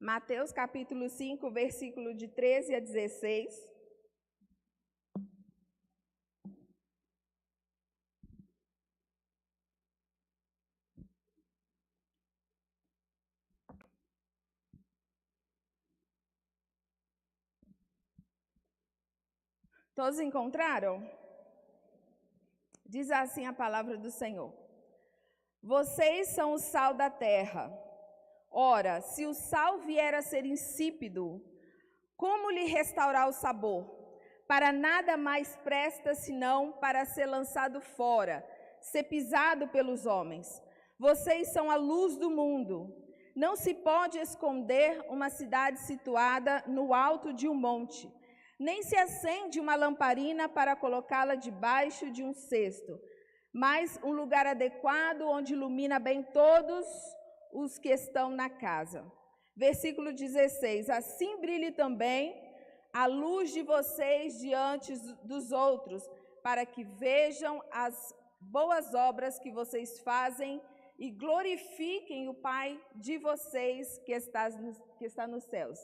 Mateus capítulo 5, versículo de 13 a 16. Todos encontraram? Diz assim a palavra do Senhor: Vocês são o sal da terra. Ora, se o sal vier a ser insípido, como lhe restaurar o sabor? Para nada mais presta senão para ser lançado fora, ser pisado pelos homens. Vocês são a luz do mundo. Não se pode esconder uma cidade situada no alto de um monte. Nem se acende uma lamparina para colocá-la debaixo de um cesto, mas um lugar adequado onde ilumina bem todos os que estão na casa. Versículo 16, assim brilhe também a luz de vocês diante dos outros, para que vejam as boas obras que vocês fazem e glorifiquem o Pai de vocês que está nos céus.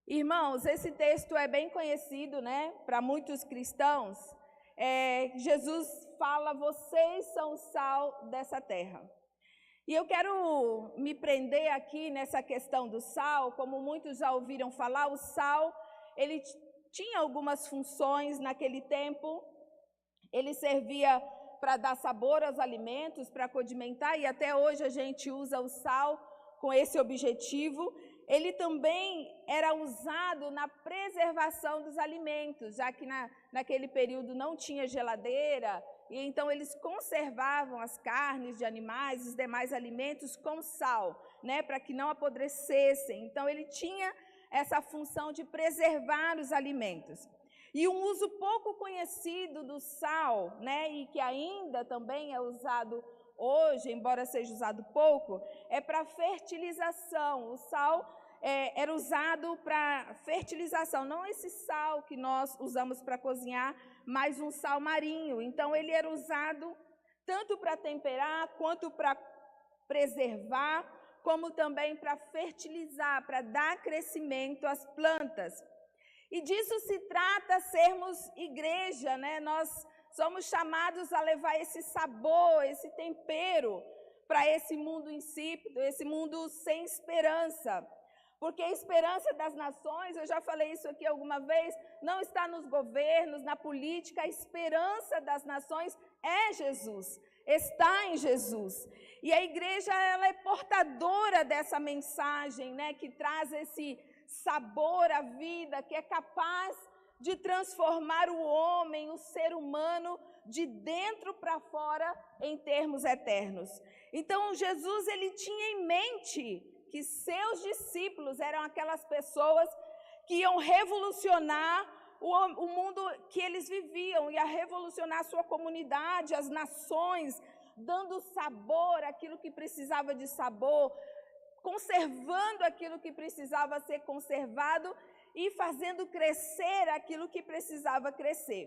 Irmãos, esse texto é bem conhecido, né, para muitos cristãos. Jesus fala, vocês são o sal dessa terra. E eu quero me prender aqui nessa questão do sal. Como muitos já ouviram falar, o sal, ele tinha algumas funções naquele tempo. Ele servia para dar sabor aos alimentos, para condimentar, e até hoje a gente usa o sal com esse objetivo. Ele também era usado na preservação dos alimentos, já que naquele período não tinha geladeira, e então eles conservavam as carnes de animais, os demais alimentos com sal, né, para que não apodrecessem. Então ele tinha essa função de preservar os alimentos. E um uso pouco conhecido do sal, né, e que ainda também é usado hoje, embora seja usado pouco, é para fertilização. O sal era usado para fertilização, não esse sal que nós usamos para cozinhar, mas um sal marinho. Então, ele era usado tanto para temperar, quanto para preservar, como também para fertilizar, para dar crescimento às plantas. E disso se trata sermos igreja, né? Nós somos chamados a levar esse sabor, esse tempero para esse mundo insípido, esse mundo sem esperança. Porque a esperança das nações, eu já falei isso aqui alguma vez, não está nos governos, na política. A esperança das nações é Jesus, está em Jesus. E a igreja, ela é portadora dessa mensagem, né, que traz esse sabor à vida, que é capaz de transformar o homem, o ser humano, de dentro para fora em termos eternos. Então, Jesus, ele tinha em mente que seus discípulos eram aquelas pessoas que iam revolucionar o mundo que eles viviam, ia revolucionar a sua comunidade, as nações, dando sabor àquilo que precisava de sabor, conservando aquilo que precisava ser conservado e fazendo crescer aquilo que precisava crescer.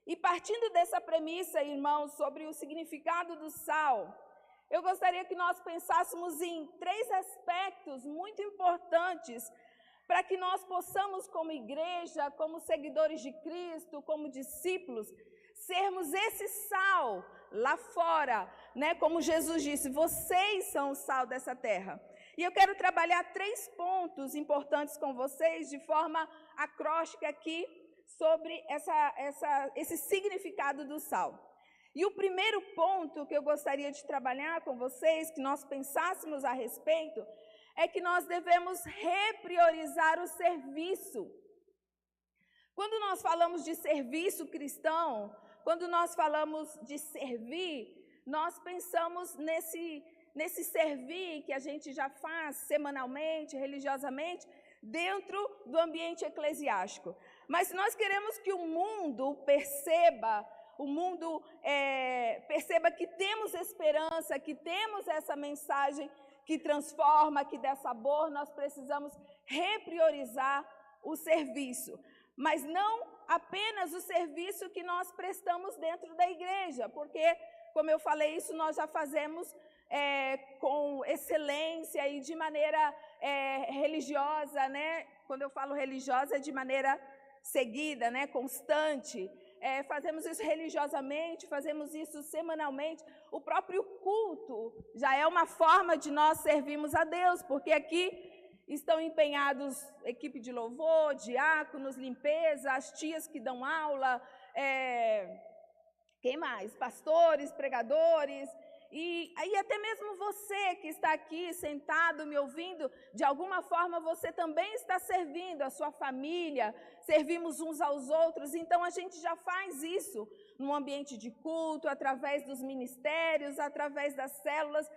E partindo dessa premissa, irmãos, sobre o significado do sal, eu gostaria que nós pensássemos em 3 aspectos muito importantes para que nós possamos, como igreja, como seguidores de Cristo, como discípulos, sermos esse sal lá fora, né? Como Jesus disse, vocês são o sal dessa terra. E eu quero trabalhar 3 pontos importantes com vocês, de forma acróstica aqui, sobre esse significado do sal. E o primeiro ponto que eu gostaria de trabalhar com vocês, que nós pensássemos a respeito, é que nós devemos repriorizar o serviço. Quando nós falamos de serviço cristão, quando nós falamos de servir, nós pensamos nesse servir que a gente já faz semanalmente, religiosamente, dentro do ambiente eclesiástico. Mas se nós queremos que o mundo perceba que temos esperança, que temos essa mensagem que transforma, que dá sabor, nós precisamos repriorizar o serviço. Mas não apenas o serviço que nós prestamos dentro da igreja, porque, como eu falei, isso nós já fazemos com excelência e de maneira religiosa, né? Quando eu falo religiosa, é de maneira seguida, né? Constante. Fazemos isso religiosamente, fazemos isso semanalmente. O próprio culto já é uma forma de nós servirmos a Deus, porque aqui estão empenhados equipe de louvor, diáconos, limpeza, as tias que dão aula, quem mais? Pastores, pregadores, e aí até mesmo você que está aqui sentado me ouvindo, de alguma forma você também está servindo a sua família, servimos uns aos outros, então a gente já faz isso no ambiente de culto, através dos ministérios, através das células,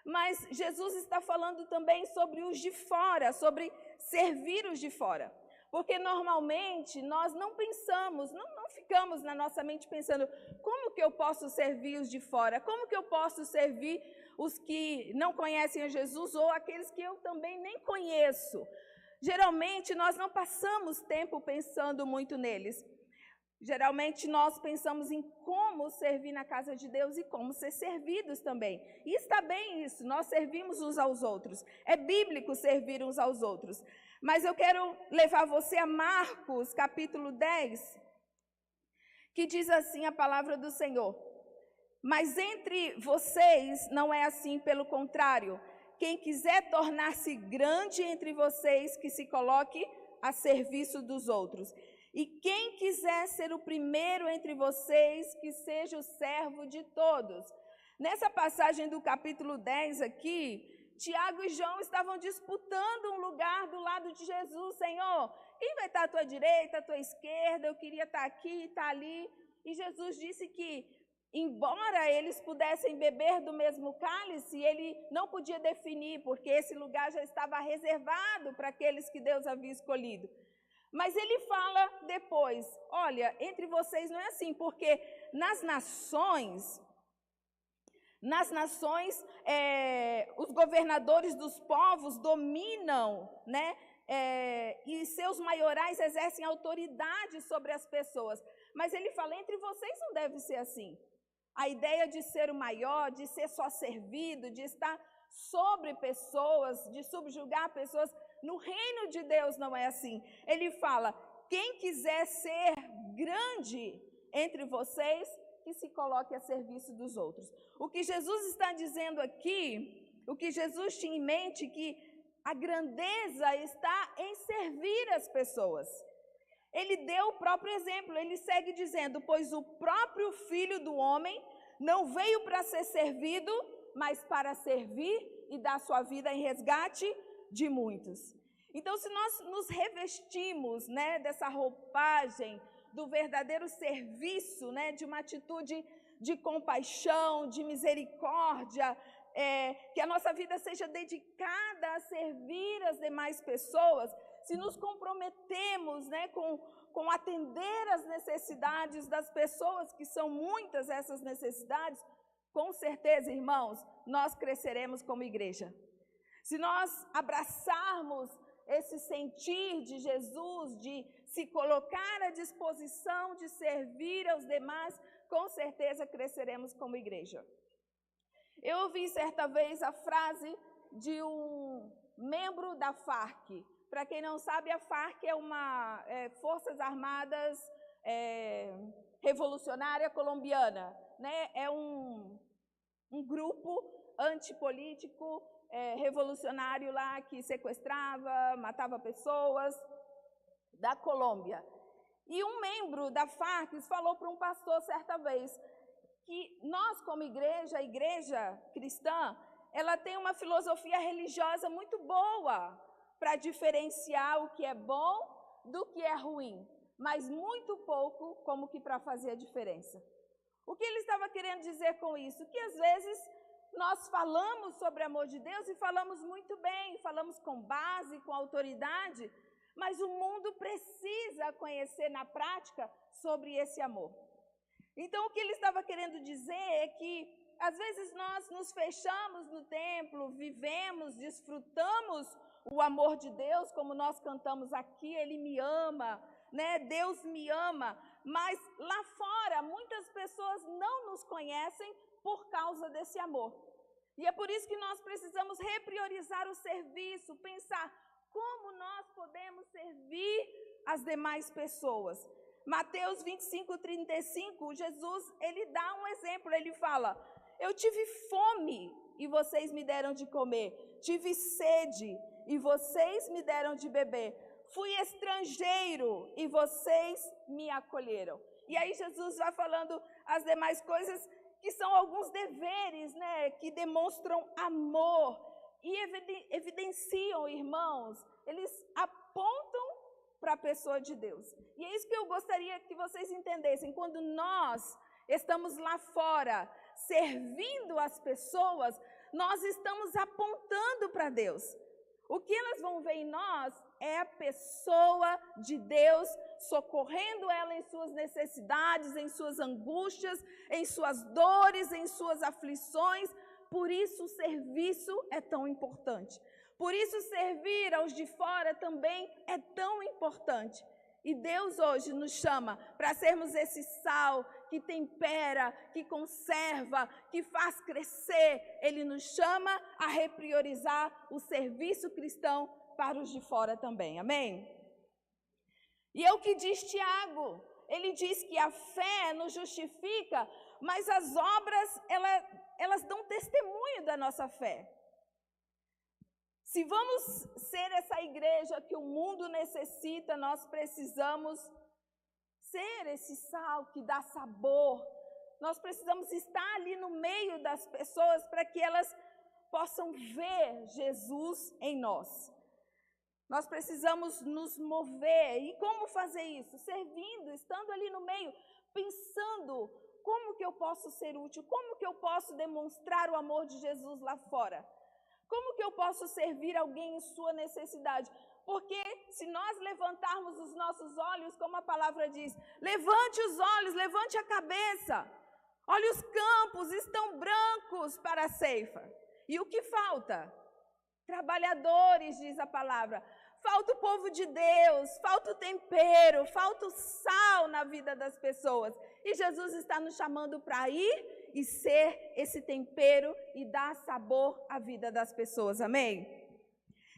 mas Jesus está falando também sobre os de fora, sobre servir os de fora. Porque normalmente nós não pensamos, não ficamos na nossa mente pensando como que eu posso servir os de fora, como que eu posso servir os que não conhecem a Jesus ou aqueles que eu também nem conheço. Geralmente nós não passamos tempo pensando muito neles. Geralmente nós pensamos em como servir na casa de Deus e como ser servidos também. E está bem isso, nós servimos uns aos outros. É bíblico servir uns aos outros. Mas eu quero levar você a Marcos, capítulo 10, que diz assim a palavra do Senhor. Mas entre vocês não é assim, pelo contrário. Quem quiser tornar-se grande entre vocês, que se coloque a serviço dos outros. E quem quiser ser o primeiro entre vocês, que seja o servo de todos. Nessa passagem do capítulo 10 aqui, Tiago e João estavam disputando um lugar do lado de Jesus. Senhor, quem vai estar à tua direita, à tua esquerda? Eu queria estar aqui, estar ali. E Jesus disse que, embora eles pudessem beber do mesmo cálice, ele não podia definir, porque esse lugar já estava reservado para aqueles que Deus havia escolhido. Mas ele fala depois, olha, entre vocês não é assim, porque nas nações, os governadores dos povos dominam, né? E seus maiorais exercem autoridade sobre as pessoas. Mas ele fala, entre vocês não deve ser assim. A ideia de ser o maior, de ser só servido, de estar sobre pessoas, de subjugar pessoas, no reino de Deus não é assim. Ele fala, quem quiser ser grande entre vocês, que se coloque a serviço dos outros. O que Jesus está dizendo aqui, o que Jesus tinha em mente, que a grandeza está em servir as pessoas. Ele deu o próprio exemplo, ele segue dizendo, pois o próprio Filho do Homem não veio para ser servido, mas para servir e dar sua vida em resgate de muitos. Então, se nós nos revestimos, né, dessa roupagem do verdadeiro serviço, né, de uma atitude de compaixão, de misericórdia, que a nossa vida seja dedicada a servir as demais pessoas, se nos comprometemos, né, com atender as necessidades das pessoas, que são muitas essas necessidades, com certeza, irmãos, nós cresceremos como igreja. Se nós abraçarmos esse sentir de Jesus, de se colocar à disposição de servir aos demais, com certeza cresceremos como igreja. Eu ouvi certa vez a frase de um membro da FARC. Para quem não sabe, a FARC é uma Forças Armadas Revolucionária Colombiana, né? É um grupo antipolítico, revolucionário lá que sequestrava, matava pessoas da Colômbia. E um membro da FARC falou para um pastor certa vez que nós, como igreja, a igreja cristã, ela tem uma filosofia religiosa muito boa para diferenciar o que é bom do que é ruim, mas muito pouco como que para fazer a diferença. O que ele estava querendo dizer com isso? Que às vezes nós falamos sobre o amor de Deus e falamos muito bem, falamos com base, com autoridade, mas o mundo precisa conhecer na prática sobre esse amor. Então, o que ele estava querendo dizer é que, às vezes, nós nos fechamos no templo, vivemos, desfrutamos o amor de Deus, como nós cantamos aqui, Ele me ama, né? Deus me ama, mas lá fora, muitas pessoas não nos conhecem por causa desse amor. E é por isso que nós precisamos repriorizar o serviço, pensar como nós podemos servir as demais pessoas. Mateus 25:35, Jesus, ele dá um exemplo, ele fala: eu tive fome e vocês me deram de comer, tive sede e vocês me deram de beber, fui estrangeiro e vocês me acolheram. E aí Jesus vai falando as demais coisas que são alguns deveres, né, que demonstram amor e evidenciam, irmãos, eles apontam para a pessoa de Deus. E é isso que eu gostaria que vocês entendessem. Quando nós estamos lá fora servindo as pessoas, nós estamos apontando para Deus. O que elas vão ver em nós é a pessoa de Deus socorrendo ela em suas necessidades, em suas angústias, em suas dores, em suas aflições. Por isso o serviço é tão importante. Por isso servir aos de fora também é tão importante. E Deus hoje nos chama para sermos esse sal que tempera, que conserva, que faz crescer. Ele nos chama a repriorizar o serviço cristão para os de fora também. Amém? E é o que diz Tiago. Ele diz que a fé nos justifica, mas as obras, elas dão testemunho da nossa fé. Se vamos ser essa igreja que o mundo necessita, nós precisamos ser esse sal que dá sabor. Nós precisamos estar ali no meio das pessoas para que elas possam ver Jesus em nós. Nós precisamos nos mover. E como fazer isso? Servindo, estando ali no meio, pensando como que eu posso ser útil, como que eu posso demonstrar o amor de Jesus lá fora. Como que eu posso servir alguém em sua necessidade? Porque se nós levantarmos os nossos olhos, como a palavra diz, levante os olhos, levante a cabeça. Olha, os campos estão brancos para a ceifa. E o que falta? Trabalhadores, diz a palavra. Falta o povo de Deus, falta o tempero, falta o sal na vida das pessoas. E Jesus está nos chamando para ir e ser esse tempero e dar sabor à vida das pessoas, amém?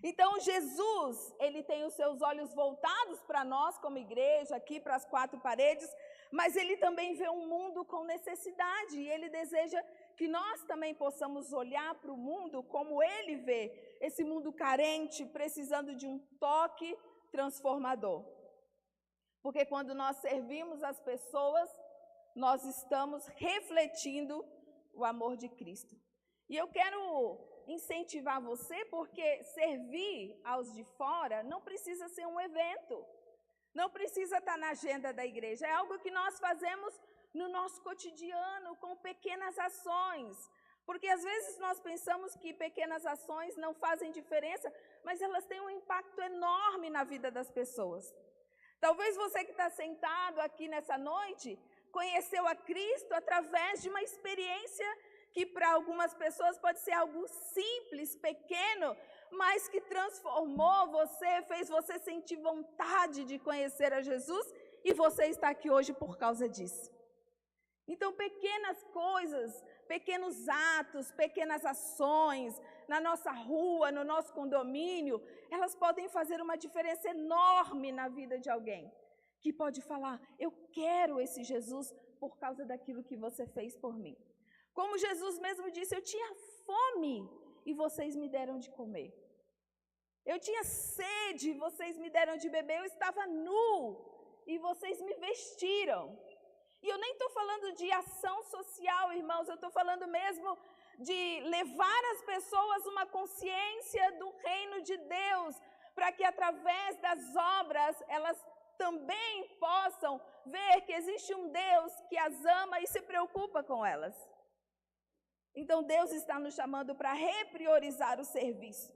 Então Jesus, ele tem os seus olhos voltados para nós como igreja, aqui para as quatro paredes, mas ele também vê um mundo com necessidade e ele deseja que nós também possamos olhar para o mundo como ele vê, esse mundo carente, precisando de um toque transformador. Porque quando nós servimos as pessoas, nós estamos refletindo o amor de Cristo. E eu quero incentivar você, porque servir aos de fora não precisa ser um evento, não precisa estar na agenda da igreja, é algo que nós fazemos no nosso cotidiano, com pequenas ações. Porque às vezes nós pensamos que pequenas ações não fazem diferença, mas elas têm um impacto enorme na vida das pessoas. Talvez você que está sentado aqui nessa noite conheceu a Cristo através de uma experiência que para algumas pessoas pode ser algo simples, pequeno, mas que transformou você, fez você sentir vontade de conhecer a Jesus e você está aqui hoje por causa disso. Então, pequenas coisas, pequenos atos, pequenas ações na nossa rua, no nosso condomínio, elas podem fazer uma diferença enorme na vida de alguém. Que pode falar, eu quero esse Jesus por causa daquilo que você fez por mim. Como Jesus mesmo disse, eu tinha fome e vocês me deram de comer. Eu tinha sede e vocês me deram de beber. Eu estava nu e vocês me vestiram. E eu nem estou falando de ação social, irmãos, eu estou falando mesmo de levar as pessoas uma consciência do reino de Deus, para que através das obras elas também possam ver que existe um Deus que as ama e se preocupa com elas. Então Deus está nos chamando para repriorizar o serviço.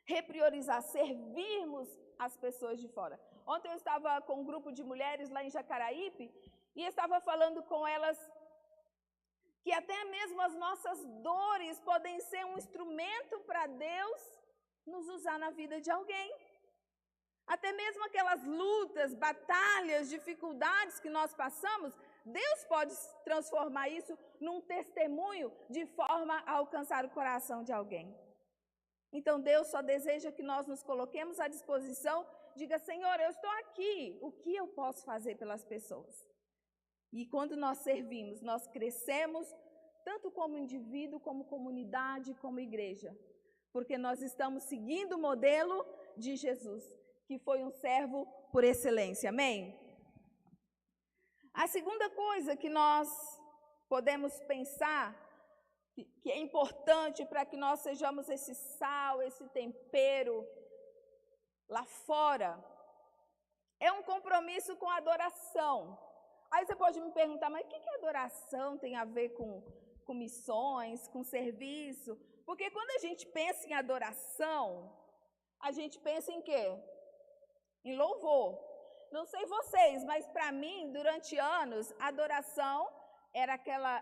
Repriorizar, servirmos as pessoas de fora. Ontem eu estava com um grupo de mulheres lá em Jacaraípe e estava falando com elas que até mesmo as nossas dores podem ser um instrumento para Deus nos usar na vida de alguém. Até mesmo aquelas lutas, batalhas, dificuldades que nós passamos, Deus pode transformar isso num testemunho de forma a alcançar o coração de alguém. Então, Deus só deseja que nós nos coloquemos à disposição, diga, Senhor, eu estou aqui, o que eu posso fazer pelas pessoas? E quando nós servimos, nós crescemos, tanto como indivíduo, como comunidade, como igreja, porque nós estamos seguindo o modelo de Jesus, que foi um servo por excelência, amém? A segunda coisa que nós podemos pensar, que é importante para que nós sejamos esse sal, esse tempero lá fora, é um compromisso com a adoração. Aí você pode me perguntar, mas o que adoração tem a ver com missões, com serviço? Porque quando a gente pensa em adoração, a gente pensa em quê? Em louvor. Não sei vocês, mas para mim, durante anos, a adoração era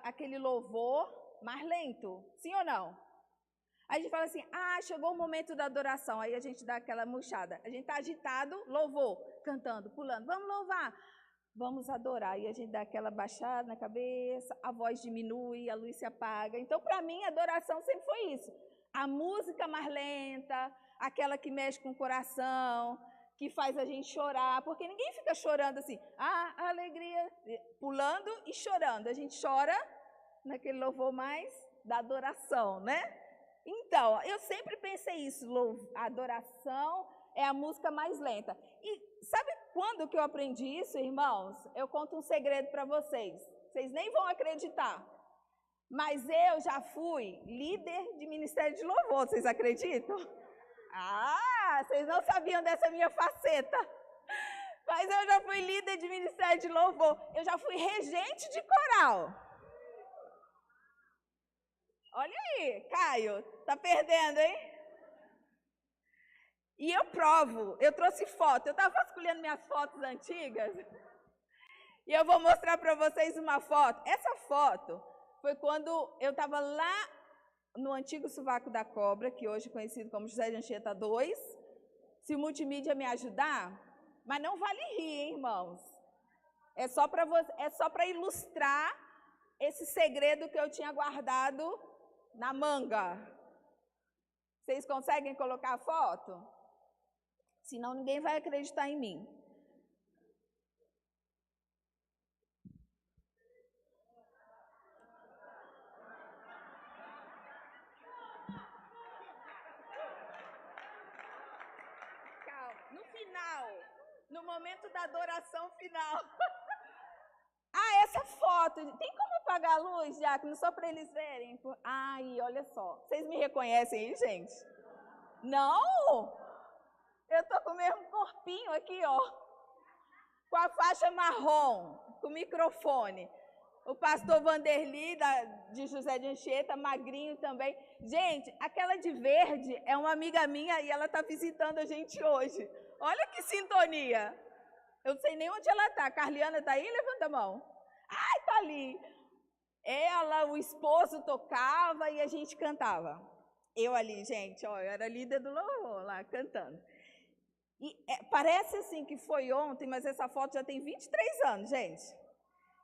aquele louvor mais lento, sim ou não? Aí a gente fala assim, chegou o momento da adoração, aí a gente dá aquela murchada. A gente está agitado, louvor, cantando, pulando, vamos louvar, vamos adorar. E a gente dá aquela baixada na cabeça, a voz diminui, a luz se apaga. Então, para mim, a adoração sempre foi isso. A música mais lenta, aquela que mexe com o coração, que faz a gente chorar, porque ninguém fica chorando assim, alegria, pulando e chorando. A gente chora naquele louvor mais da adoração, né? Então, eu sempre pensei isso, a adoração é a música mais lenta. E sabe quando que eu aprendi isso, irmãos? Eu conto um segredo para vocês. Vocês nem vão acreditar. Mas eu já fui líder de ministério de louvor, vocês acreditam? Vocês não sabiam dessa minha faceta. Mas eu já fui líder de ministério de louvor. Eu já fui regente de coral. Olha aí, Caio, tá perdendo, hein? E eu provo, eu trouxe foto, eu estava vasculhando minhas fotos antigas e eu vou mostrar para vocês uma foto. Essa foto foi quando eu estava lá no antigo Sovaco da Cobra, que hoje é conhecido como José de Anchieta 2. Se o multimídia me ajudar, mas não vale rir, hein, irmãos? É só para ilustrar esse segredo que eu tinha guardado na manga. Vocês conseguem colocar a foto? Senão ninguém vai acreditar em mim. Calma, no final, no momento da adoração final. Essa foto, tem como apagar a luz, Diácono, só para eles verem? Olha só, vocês me reconhecem aí, gente? Não? Eu tô com o mesmo corpinho aqui, ó, com a faixa marrom, com o microfone. O pastor Vanderli, de José de Anchieta, magrinho também. Gente, aquela de verde é uma amiga minha e ela está visitando a gente hoje. Olha que sintonia. Eu não sei nem onde ela está. A Carliana está aí? Levanta a mão. Está ali. Ela, o esposo tocava e a gente cantava. Eu ali, gente, ó, eu era líder do louvor lá, cantando. E parece assim que foi ontem, mas essa foto já tem 23 anos, gente.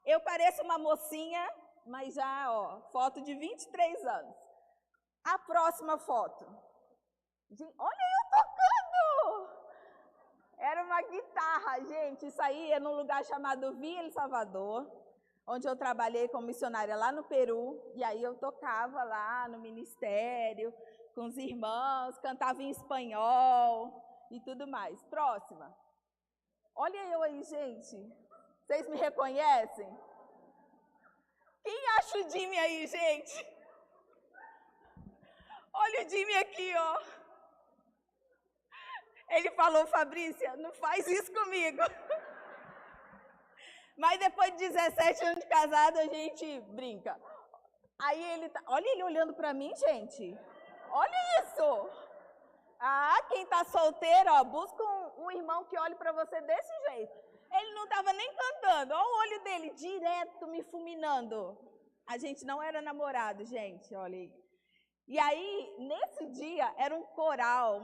Eu pareço uma mocinha, mas já, ó, foto de 23 anos. A próxima foto. Olha eu tocando! Era uma guitarra, gente. Isso aí é num lugar chamado Vila El Salvador, onde eu trabalhei como missionária lá no Peru. E aí eu tocava lá no ministério, com os irmãos, cantava em espanhol e tudo mais. Próxima. Olha eu aí, gente. Vocês me reconhecem? Quem acha o Jimmy aí, gente? Olha o Jimmy aqui, ó. Ele falou, Fabrícia, não faz isso comigo. Mas depois de 17 anos de casado, a gente brinca. Aí ele tá... Olha ele olhando pra mim, gente. Olha isso. Quem tá solteiro, ó, busca um irmão que olhe pra você desse jeito. Ele não estava nem cantando. Olha o olho dele, direto me fulminando. A gente não era namorado, gente, olha aí. E aí, nesse dia, era um coral,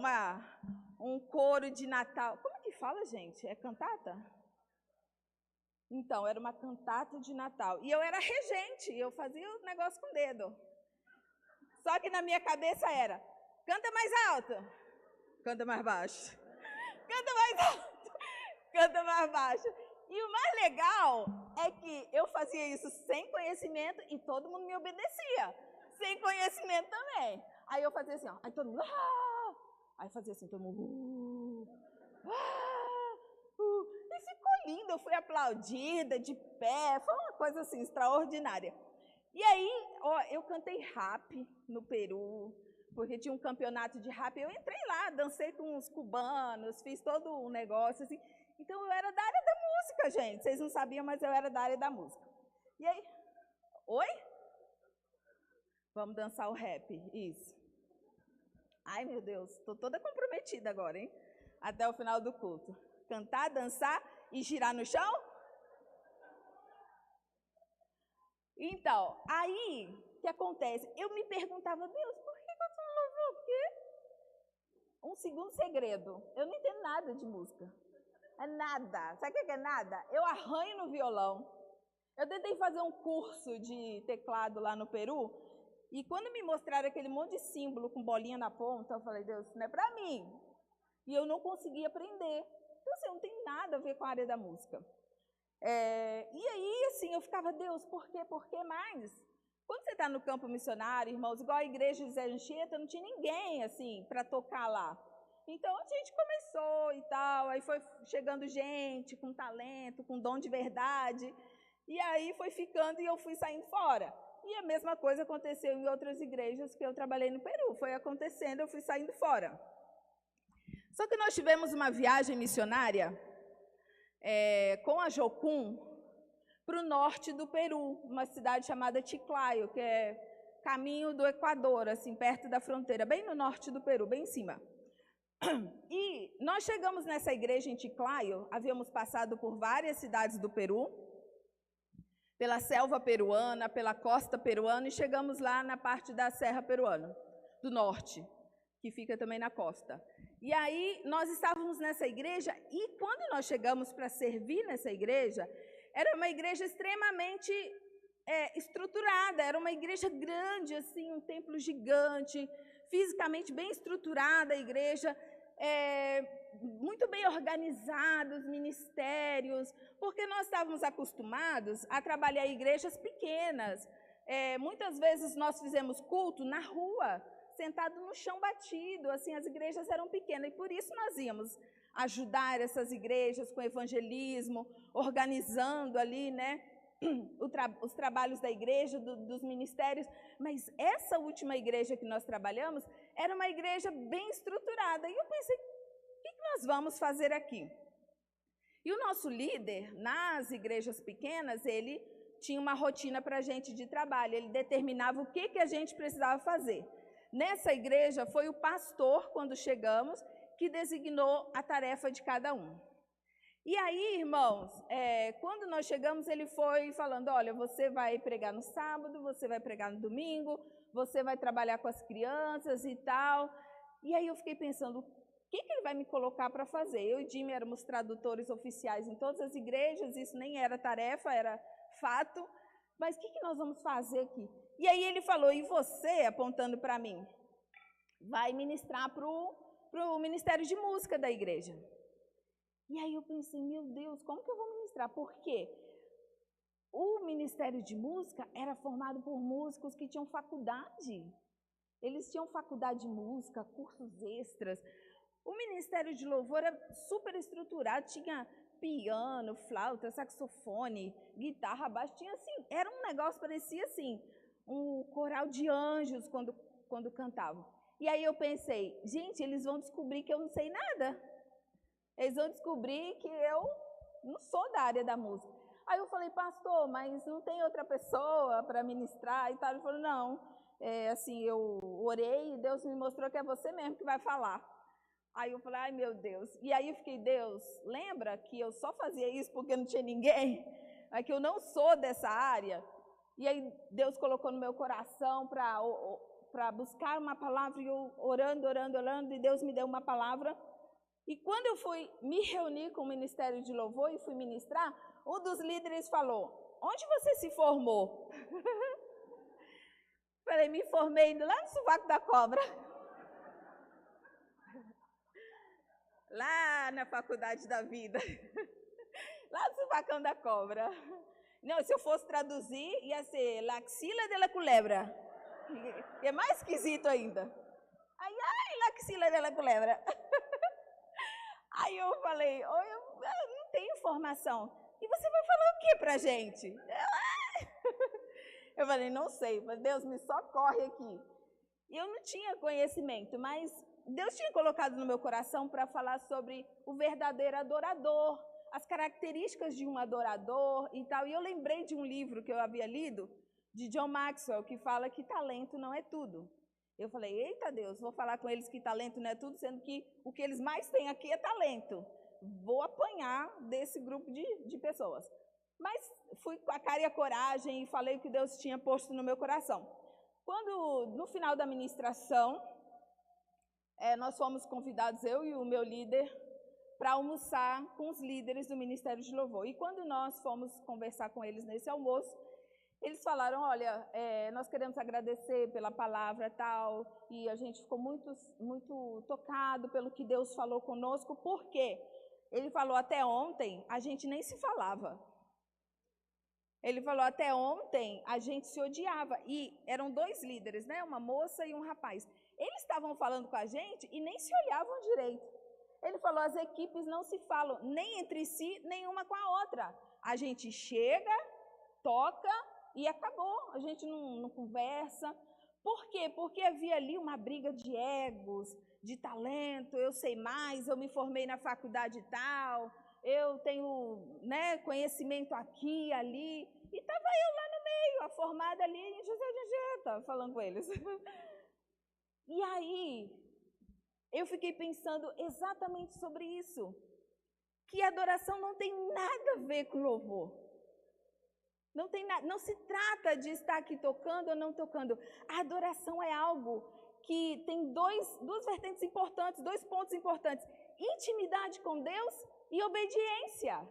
um coro de Natal. Como que fala, gente? É cantata? Então, era uma cantata de Natal. E eu era regente, eu fazia o negócio com o dedo. Só que na minha cabeça era, canta mais alto, canta mais baixo. Canta mais alto, canta mais baixo. E o mais legal é que eu fazia isso sem conhecimento e todo mundo me obedecia. Sem conhecimento também. Aí eu fazia assim, ó. Aí todo mundo... Aí fazia assim, todo mundo... E ficou lindo, eu fui aplaudida de pé. Foi uma coisa assim, extraordinária. E aí, ó, eu cantei rap no Peru, porque tinha um campeonato de rap. Eu entrei lá, dancei com uns cubanos, fiz todo um negócio assim. Então, eu era da área da música, gente. Vocês não sabiam, mas eu era da área da música. E aí... Oi? Vamos dançar o rap, isso. Ai, meu Deus, estou toda comprometida agora, hein? Até o final do culto. Cantar, dançar e girar no chão? Então, aí, o que acontece? Eu me perguntava, Deus, por que eu estou no louvor? Porque um segundo segredo, eu não entendo nada de música. É nada. Sabe o que é nada? Eu arranho no violão. Eu tentei fazer um curso de teclado lá no Peru, e quando me mostraram aquele monte de símbolo com bolinha na ponta, eu falei, Deus, isso não é para mim. E eu não conseguia aprender. Então, assim, não tem nada a ver com a área da música. E aí, assim, eu ficava, Deus, por quê? Por que mais? Quando você está no campo missionário, irmãos, igual a igreja de Zé Anchieta, não tinha ninguém, assim, para tocar lá. Então, a gente começou e tal, aí foi chegando gente com talento, com dom de verdade, e aí foi ficando e eu fui saindo fora. E a mesma coisa aconteceu em outras igrejas que eu trabalhei no Peru, foi acontecendo, eu fui saindo fora. Só que nós tivemos uma viagem missionária com a Jocum para o norte do Peru, uma cidade chamada Chiclayo, que é caminho do Equador, assim, perto da fronteira, bem no norte do Peru, bem em cima. E nós chegamos nessa igreja em Chiclayo, havíamos passado por várias cidades do Peru, pela selva peruana, pela costa peruana, e chegamos lá na parte da serra peruana, do norte, que fica também na costa. E aí, nós estávamos nessa igreja, e quando nós chegamos para servir nessa igreja, era uma igreja extremamente estruturada, era uma igreja grande, assim, um templo gigante, fisicamente bem estruturada a igreja, muito bem organizados, ministérios, porque nós estávamos acostumados a trabalhar em igrejas pequenas. Muitas vezes nós fizemos culto na rua, sentado no chão batido, assim, as igrejas eram pequenas, e por isso nós íamos ajudar essas igrejas com evangelismo, organizando ali, né, os trabalhos da igreja, dos ministérios, mas essa última igreja que nós trabalhamos era uma igreja bem estruturada, e eu pensei, o que nós vamos fazer aqui? E o nosso líder, nas igrejas pequenas, ele tinha uma rotina para a gente de trabalho, ele determinava o que a gente precisava fazer. Nessa igreja, foi o pastor, quando chegamos, que designou a tarefa de cada um. E aí, irmãos, quando nós chegamos, ele foi falando, olha, você vai pregar no sábado, você vai pregar no domingo, você vai trabalhar com as crianças e tal. E aí eu fiquei pensando, o que ele vai me colocar para fazer? Eu e Jimmy éramos tradutores oficiais em todas as igrejas, isso nem era tarefa, era fato. Mas o que nós vamos fazer aqui? E aí ele falou, e você, apontando para mim, vai ministrar para o Ministério de Música da igreja. E aí eu pensei, meu Deus, como que eu vou ministrar? Por quê? O Ministério de Música era formado por músicos que tinham faculdade. Eles tinham faculdade de música, cursos extras. O Ministério de Louvor era super estruturado, tinha piano, flauta, saxofone, guitarra, baixo, tinha assim, era um negócio, parecia assim, um coral de anjos quando cantavam. E aí eu pensei, gente, eles vão descobrir que eu não sei nada. Eles vão descobrir que eu não sou da área da música. Aí eu falei, pastor, mas não tem outra pessoa para ministrar e tal? Ele falou, não, assim, eu orei e Deus me mostrou que é você mesmo que vai falar. Aí eu falei, ai meu Deus. E aí eu fiquei, Deus, lembra que eu só fazia isso porque não tinha ninguém? É que eu não sou dessa área. E aí Deus colocou no meu coração para buscar uma palavra, e eu orando, e Deus me deu uma palavra E quando eu fui me reunir com o Ministério de Louvor e fui ministrar, um dos líderes falou, onde você se formou? Falei, me formei lá no Sovaco da Cobra. Lá na Faculdade da Vida. Lá no Sovacão da Cobra. Não, se eu fosse traduzir, ia ser La Axila de la Culebra. Que é mais esquisito ainda. Ai, La Axila de la Culebra. Aí eu falei, eu não tenho informação. E você vai falar o que pra gente? Eu falei, não sei. Deus, me socorre aqui. E eu não tinha conhecimento, mas Deus tinha colocado no meu coração para falar sobre o verdadeiro adorador, as características de um adorador e tal. E eu lembrei de um livro que eu havia lido, de John Maxwell, que fala que talento não é tudo. Eu falei, eita Deus, vou falar com eles que talento não é tudo, sendo que o que eles mais têm aqui é talento. Vou apanhar desse grupo de pessoas. Mas fui com a cara e a coragem e falei o que Deus tinha posto no meu coração. Quando, no final da ministração, nós fomos convidados, eu e o meu líder, para almoçar com os líderes do Ministério de Louvor. E quando nós fomos conversar com eles nesse almoço, eles falaram, olha, nós queremos agradecer pela palavra tal, e a gente ficou muito tocado pelo que Deus falou conosco, por quê? Ele falou, até ontem a gente nem se falava. Ele falou, até ontem a gente se odiava. E eram dois líderes, né? Uma moça e um rapaz. Eles estavam falando com a gente e nem se olhavam direito. Ele falou, as equipes não se falam nem entre si, nem uma com a outra. A gente chega, toca e acabou. A gente não conversa. Por quê? Porque havia ali uma briga de egos, de talento. Eu sei mais, eu me formei na faculdade tal, eu tenho, né, conhecimento aqui e ali. E estava eu lá no meio, a formada ali em José de Angeta, falando com eles. E aí, eu fiquei pensando exatamente sobre isso. Que adoração não tem nada a ver com louvor. Não tem nada, não se trata de estar aqui tocando ou não tocando. A adoração é algo que tem duas vertentes importantes, 2 pontos importantes. Intimidade com Deus e obediência.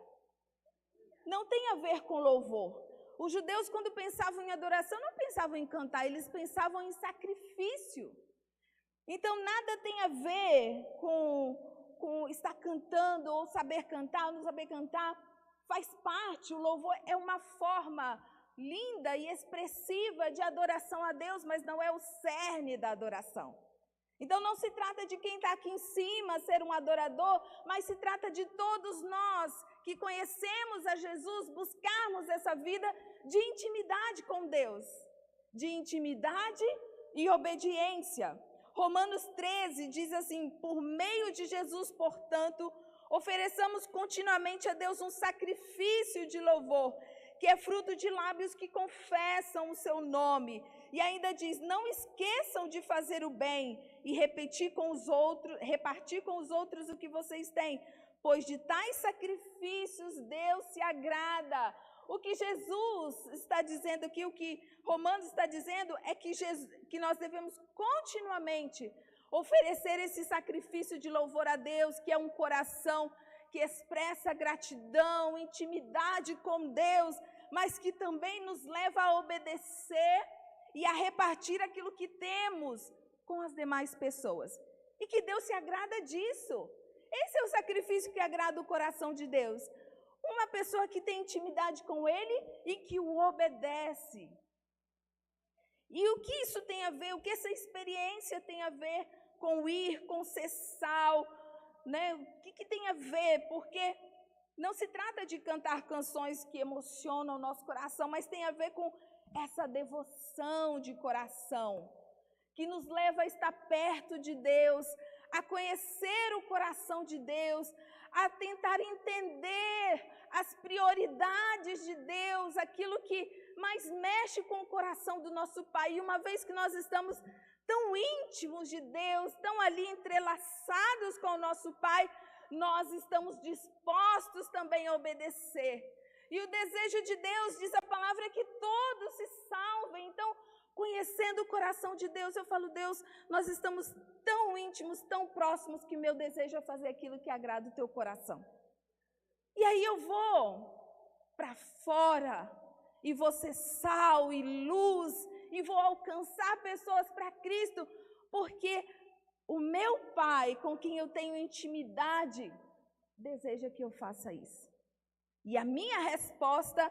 Não tem a ver com louvor. Os judeus, quando pensavam em adoração, não pensavam em cantar, eles pensavam em sacrifício. Então, nada tem a ver com estar cantando, ou saber cantar, ou não saber cantar. Faz parte, o louvor é uma forma linda e expressiva de adoração a Deus, mas não é o cerne da adoração. Então, não se trata de quem está aqui em cima ser um adorador, mas se trata de todos nós que conhecemos a Jesus, buscarmos essa vida de intimidade com Deus, de intimidade e obediência. Romanos 13 diz assim, por meio de Jesus, portanto, ofereçamos continuamente a Deus um sacrifício de louvor, que é fruto de lábios que confessam o seu nome. E ainda diz, não esqueçam de fazer o bem e repartir com os outros o que vocês têm, pois de tais sacrifícios Deus se agrada. O que Jesus está dizendo aqui, o que Romanos está dizendo é que nós devemos continuamente oferecer esse sacrifício de louvor a Deus, que é um coração que expressa gratidão, intimidade com Deus, mas que também nos leva a obedecer e a repartir aquilo que temos com as demais pessoas. E que Deus se agrada disso. Esse é o sacrifício que agrada o coração de Deus. Uma pessoa que tem intimidade com Ele e que o obedece. E o que isso tem a ver, o que essa experiência tem a ver com ir, com ser sal, né? O que tem a ver? Porque não se trata de cantar canções que emocionam o nosso coração, mas tem a ver com essa devoção de coração, que nos leva a estar perto de Deus, a conhecer o coração de Deus, a tentar entender as prioridades de Deus, aquilo que mais mexe com o coração do nosso Pai. E uma vez que nós estamos tão íntimos de Deus, tão ali entrelaçados com o nosso Pai, nós estamos dispostos também a obedecer. E o desejo de Deus, diz a palavra, é que todos se salvem. Então, conhecendo o coração de Deus, eu falo, Deus, nós estamos tão íntimos, tão próximos, que meu desejo é fazer aquilo que agrada o teu coração. E aí eu vou para fora, e vou ser sal e luz, e vou alcançar pessoas para Cristo, porque o meu Pai, com quem eu tenho intimidade, deseja que eu faça isso. E a minha resposta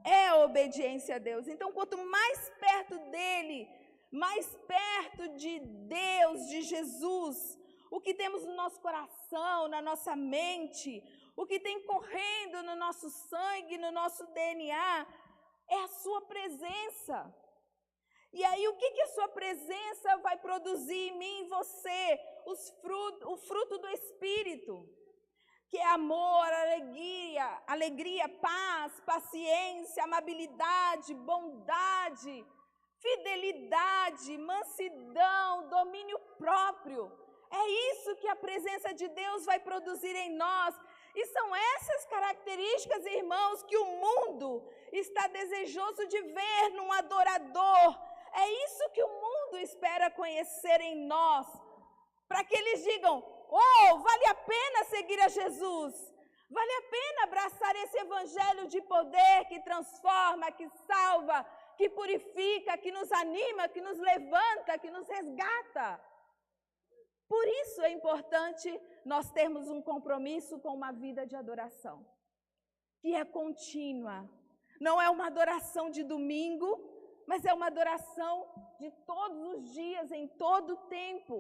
é a obediência a Deus. Então, quanto mais perto dele, mais perto de Deus, de Jesus, o que temos no nosso coração, na nossa mente, o que tem correndo no nosso sangue, no nosso DNA, é a sua presença. E aí, o que a sua presença vai produzir em mim e em você? O fruto do Espírito, que é amor, alegria, paz, paciência, amabilidade, bondade, fidelidade, mansidão, domínio próprio. É isso que a presença de Deus vai produzir em nós. E são essas características, irmãos, que o mundo está desejoso de ver num adorador. É isso que o mundo espera conhecer em nós, para que eles digam, vale a pena seguir a Jesus, vale a pena abraçar esse evangelho de poder que transforma, que salva, que purifica, que nos anima, que nos levanta, que nos resgata. Por isso é importante nós termos um compromisso com uma vida de adoração, que é contínua. Não é uma adoração de domingo, mas é uma adoração de todos os dias, em todo o tempo.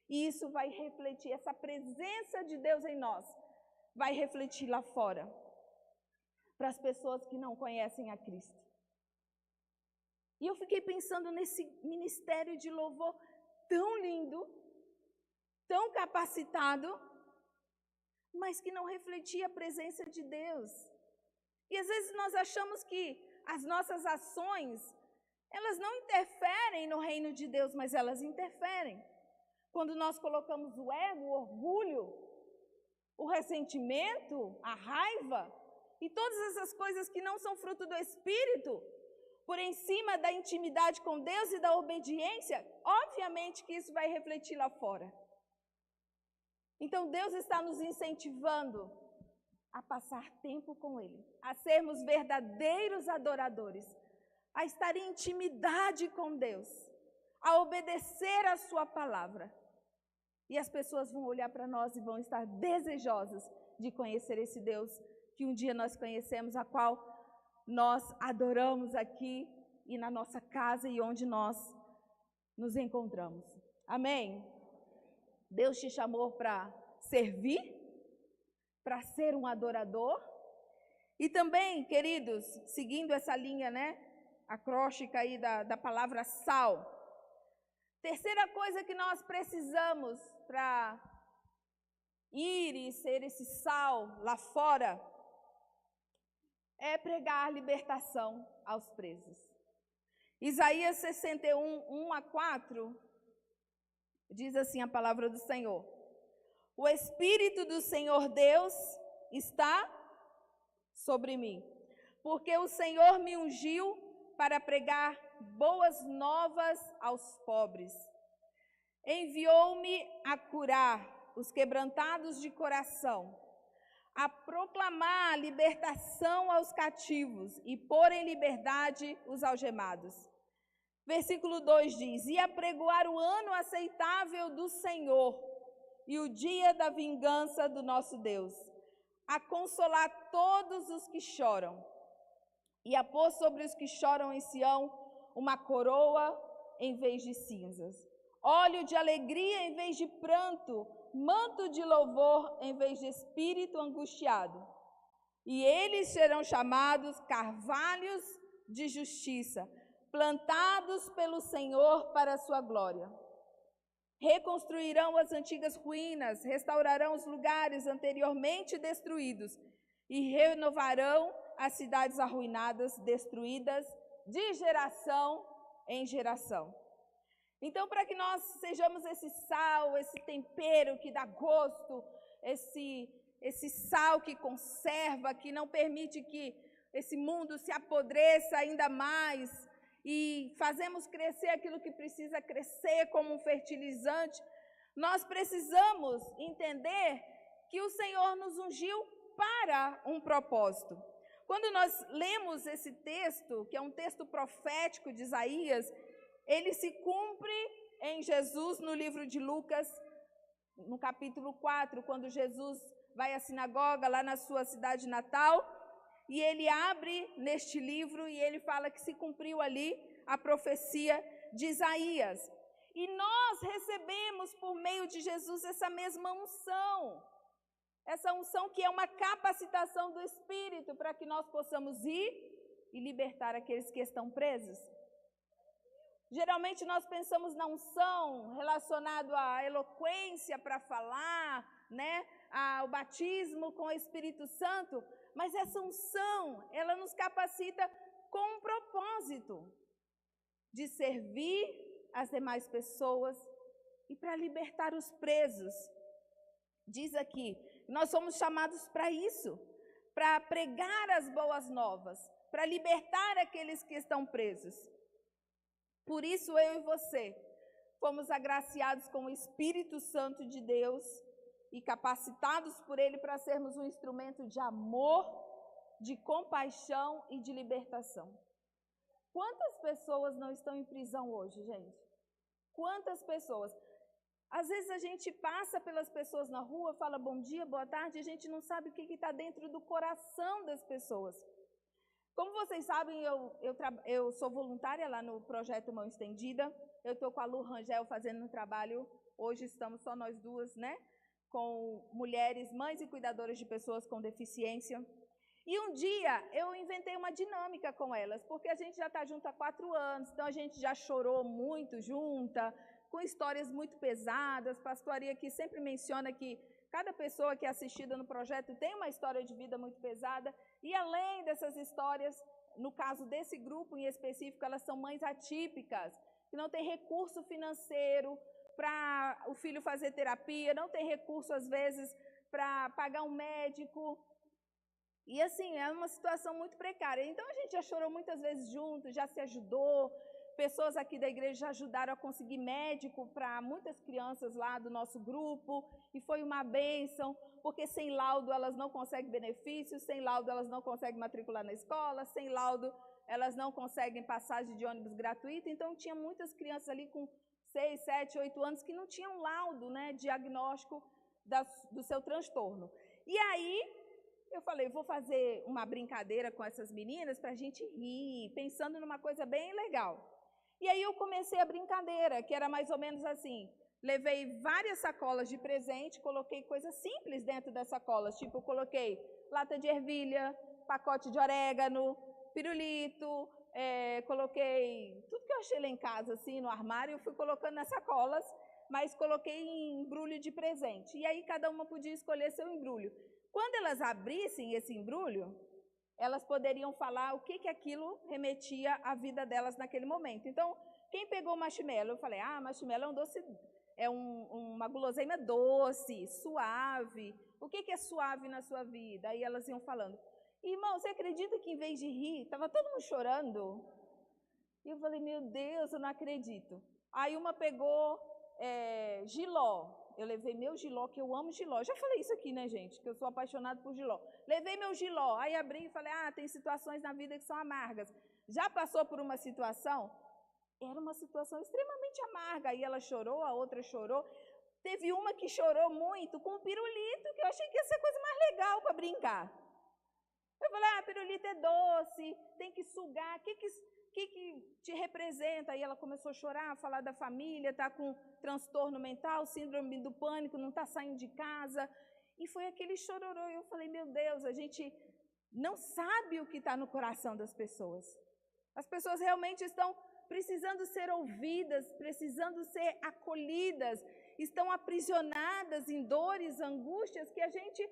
E isso vai refletir, essa presença de Deus em nós, vai refletir lá fora, para as pessoas que não conhecem a Cristo. E eu fiquei pensando nesse ministério de louvor tão lindo, tão capacitado, mas que não refletia a presença de Deus. E às vezes nós achamos que as nossas ações, elas não interferem no reino de Deus, mas elas interferem. Quando nós colocamos o ego, o orgulho, o ressentimento, a raiva e todas essas coisas que não são fruto do Espírito, por em cima da intimidade com Deus e da obediência, obviamente que isso vai refletir lá fora. Então Deus está nos incentivando a passar tempo com Ele, a sermos verdadeiros adoradores, a estar em intimidade com Deus, a obedecer a sua palavra. E as pessoas vão olhar para nós e vão estar desejosas de conhecer esse Deus que um dia nós conhecemos, a qual nós adoramos aqui e na nossa casa e onde nós nos encontramos. Amém? Deus te chamou para servir, para ser um adorador. E também, queridos, seguindo essa linha, acróstica aí da palavra sal. Terceira coisa que nós precisamos para ir e ser esse sal lá fora é pregar libertação aos presos. Isaías 61, 1-4, diz assim a palavra do Senhor: o Espírito do Senhor Deus está sobre mim, porque o Senhor me ungiu para pregar boas novas aos pobres. Enviou-me a curar os quebrantados de coração, a proclamar a libertação aos cativos e pôr em liberdade os algemados. Versículo 2 diz: e apregoar o ano aceitável do Senhor e o dia da vingança do nosso Deus, a consolar todos os que choram e a pôr sobre os que choram em Sião uma coroa em vez de cinzas, óleo de alegria em vez de pranto, manto de louvor em vez de espírito angustiado. E eles serão chamados carvalhos de justiça, plantados pelo Senhor para a sua glória. Reconstruirão as antigas ruínas, restaurarão os lugares anteriormente destruídos e renovarão as cidades arruinadas, destruídas de geração em geração. Então, para que nós sejamos esse sal, esse tempero que dá gosto, esse sal que conserva, que não permite que esse mundo se apodreça ainda mais, e fazemos crescer aquilo que precisa crescer como um fertilizante, nós precisamos entender que o Senhor nos ungiu para um propósito. Quando nós lemos esse texto, que é um texto profético de Isaías, ele se cumpre em Jesus no livro de Lucas, no capítulo 4, quando Jesus vai à sinagoga lá na sua cidade natal, e ele abre neste livro e ele fala que se cumpriu ali a profecia de Isaías. E nós recebemos por meio de Jesus essa mesma unção. Essa unção que é uma capacitação do Espírito para que nós possamos ir e libertar aqueles que estão presos. Geralmente nós pensamos na unção relacionado à eloquência para falar, né? Ao batismo com o Espírito Santo, mas essa unção, ela nos capacita com um propósito de servir as demais pessoas e para libertar os presos. Diz aqui, nós somos chamados para isso, para pregar as boas novas, para libertar aqueles que estão presos. Por isso eu e você fomos agraciados com o Espírito Santo de Deus e capacitados por Ele para sermos um instrumento de amor, de compaixão e de libertação. Quantas pessoas não estão em prisão hoje, gente? Quantas pessoas? Às vezes a gente passa pelas pessoas na rua, fala bom dia, boa tarde, e a gente não sabe o que está dentro do coração das pessoas. Como vocês sabem, eu sou voluntária lá no Projeto Mão Estendida. Eu estou com a Lu Rangel fazendo um trabalho, hoje estamos só nós duas, né? Com mulheres, mães e cuidadoras de pessoas com deficiência. E um dia eu inventei uma dinâmica com elas, porque a gente já está junto há 4 anos, então a gente já chorou muito junta, com histórias muito pesadas. Pastoria aqui sempre menciona que cada pessoa que é assistida no projeto tem uma história de vida muito pesada, e além dessas histórias, no caso desse grupo em específico, elas são mães atípicas, que não têm recurso financeiro para o filho fazer terapia, não tem recurso às vezes para pagar um médico, e assim, é uma situação muito precária. Então a gente já chorou muitas vezes juntos, já se ajudou. Pessoas aqui da igreja já ajudaram a conseguir médico para muitas crianças lá do nosso grupo, e foi uma bênção, porque sem laudo elas não conseguem benefícios, sem laudo elas não conseguem matricular na escola, sem laudo elas não conseguem passagem de ônibus gratuita. Então tinha muitas crianças ali com 6, 7, 8 anos que não tinham laudo, né, diagnóstico do seu transtorno. E aí eu falei, vou fazer uma brincadeira com essas meninas para a gente rir, pensando numa coisa bem legal. E aí eu comecei a brincadeira, que era mais ou menos assim, levei várias sacolas de presente, coloquei coisas simples dentro das sacolas, tipo, eu coloquei lata de ervilha, pacote de orégano, pirulito, coloquei tudo que eu achei lá em casa, assim, no armário, eu fui colocando nas sacolas, mas coloquei em embrulho de presente. E aí cada uma podia escolher seu embrulho. Quando elas abrissem esse embrulho, elas poderiam falar o que aquilo remetia à vida delas naquele momento. Então, quem pegou marshmallow? Eu falei, marshmallow é um doce, uma guloseima doce, suave. O que é suave na sua vida? Aí elas iam falando. Irmão, você acredita que em vez de rir, estava todo mundo chorando? E eu falei, meu Deus, eu não acredito. Aí uma pegou jiló. Eu levei meu jiló, que eu amo jiló. Já falei isso aqui, né, gente? Que eu sou apaixonada por jiló. Levei meu jiló. Aí abri e falei, tem situações na vida que são amargas. Já passou por uma situação? Era uma situação extremamente amarga. Aí ela chorou, a outra chorou. Teve uma que chorou muito com um pirulito, que eu achei que ia ser a coisa mais legal para brincar. Eu falei, pirulito é doce, tem que sugar. O que te representa? Aí ela começou a chorar, a falar da família, está com transtorno mental, síndrome do pânico, não está saindo de casa. E foi aquele chororô. E eu falei, meu Deus, a gente não sabe o que está no coração das pessoas. As pessoas realmente estão precisando ser ouvidas, precisando ser acolhidas, estão aprisionadas em dores, angústias, que a gente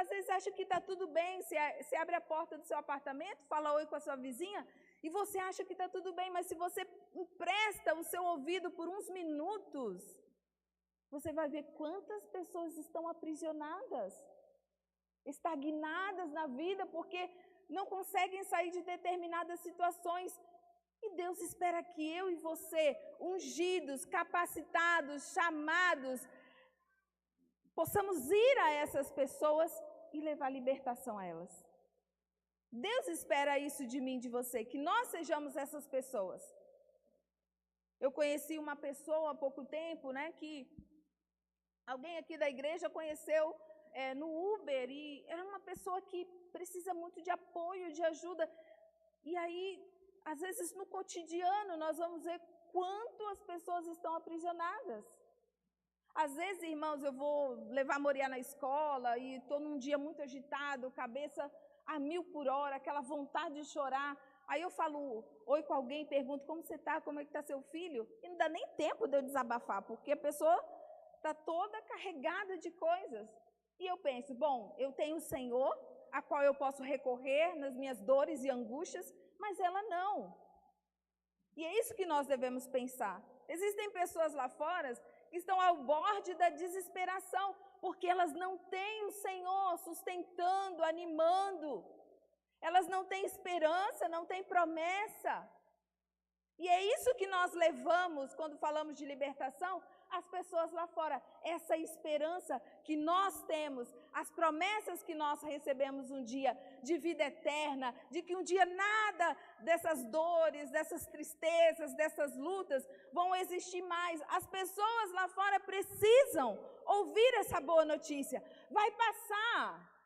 às vezes acha que está tudo bem. Você abre a porta do seu apartamento, fala oi com a sua vizinha, e você acha que está tudo bem, mas se você empresta o seu ouvido por uns minutos, você vai ver quantas pessoas estão aprisionadas, estagnadas na vida, porque não conseguem sair de determinadas situações. E Deus espera que eu e você, ungidos, capacitados, chamados, possamos ir a essas pessoas e levar libertação a elas. Deus espera isso de mim e de você, que nós sejamos essas pessoas. Eu conheci uma pessoa há pouco tempo, né, que alguém aqui da igreja conheceu no Uber, e era uma pessoa que precisa muito de apoio, de ajuda. E aí, às vezes no cotidiano, nós vamos ver quanto as pessoas estão aprisionadas. Às vezes, irmãos, eu vou levar a Moriá na escola e estou num dia muito agitado, cabeça a 1000 por hora, aquela vontade de chorar. Aí eu falo oi com alguém, pergunto como você está, como é que está seu filho? E não dá nem tempo de eu desabafar, porque a pessoa está toda carregada de coisas. E eu penso, bom, eu tenho o Senhor, a qual eu posso recorrer nas minhas dores e angústias, mas ela não. E é isso que nós devemos pensar. Existem pessoas lá fora que estão ao borde da desesperação, porque elas não têm o Senhor sustentando, animando. Elas não têm esperança, não têm promessa. E é isso que nós levamos quando falamos de libertação, as pessoas lá fora. Essa esperança que nós temos, as promessas que nós recebemos um dia de vida eterna, de que um dia nada dessas dores, dessas tristezas, dessas lutas vão existir mais. As pessoas lá fora precisam ouvir essa boa notícia. Vai passar.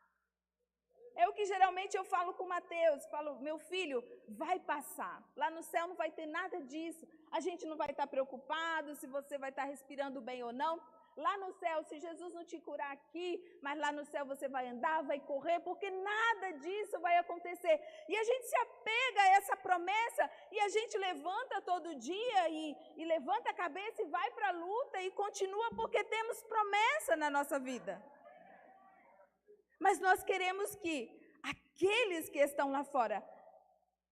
É o que geralmente eu falo com o Mateus, falo, meu filho, vai passar. Lá no céu não vai ter nada disso. A gente não vai estar preocupado se você vai estar respirando bem ou não. Lá no céu, se Jesus não te curar aqui, mas lá no céu você vai andar, vai correr, porque nada disso vai acontecer. E a gente se apega a essa promessa e a gente levanta todo dia e levanta a cabeça e vai para a luta e continua porque temos promessa na nossa vida. Mas nós queremos que aqueles que estão lá fora,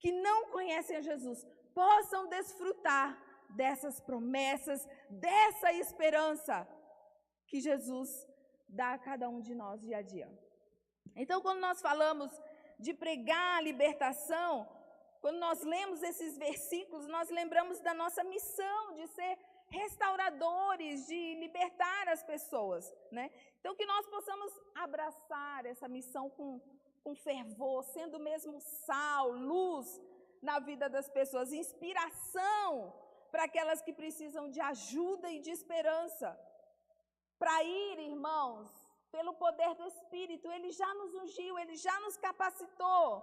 que não conhecem a Jesus, possam desfrutar dessas promessas, dessa esperança que Jesus dá a cada um de nós dia a dia. Então, quando nós falamos de pregar a libertação, quando nós lemos esses versículos, nós lembramos da nossa missão de ser restauradores, de libertar as pessoas, né? Então, que nós possamos abraçar essa missão com fervor, sendo mesmo sal, luz na vida das pessoas, inspiração para aquelas que precisam de ajuda e de esperança. Para ir, irmãos, pelo poder do Espírito, Ele já nos ungiu, Ele já nos capacitou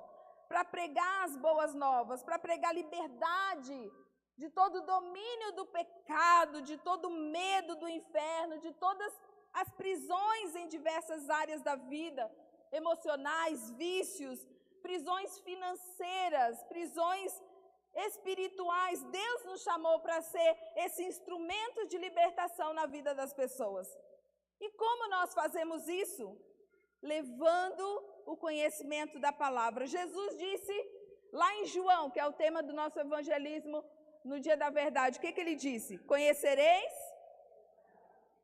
para pregar as boas novas, para pregar liberdade de todo domínio do pecado, de todo medo do inferno, de todas as prisões em diversas áreas da vida, emocionais, vícios, prisões financeiras, prisões espirituais. Deus nos chamou para ser esse instrumento de libertação na vida das pessoas. E como nós fazemos isso? Levando o conhecimento da palavra. Jesus disse lá em João, que é o tema do nosso evangelismo no dia da verdade, o que ele disse? Conhecereis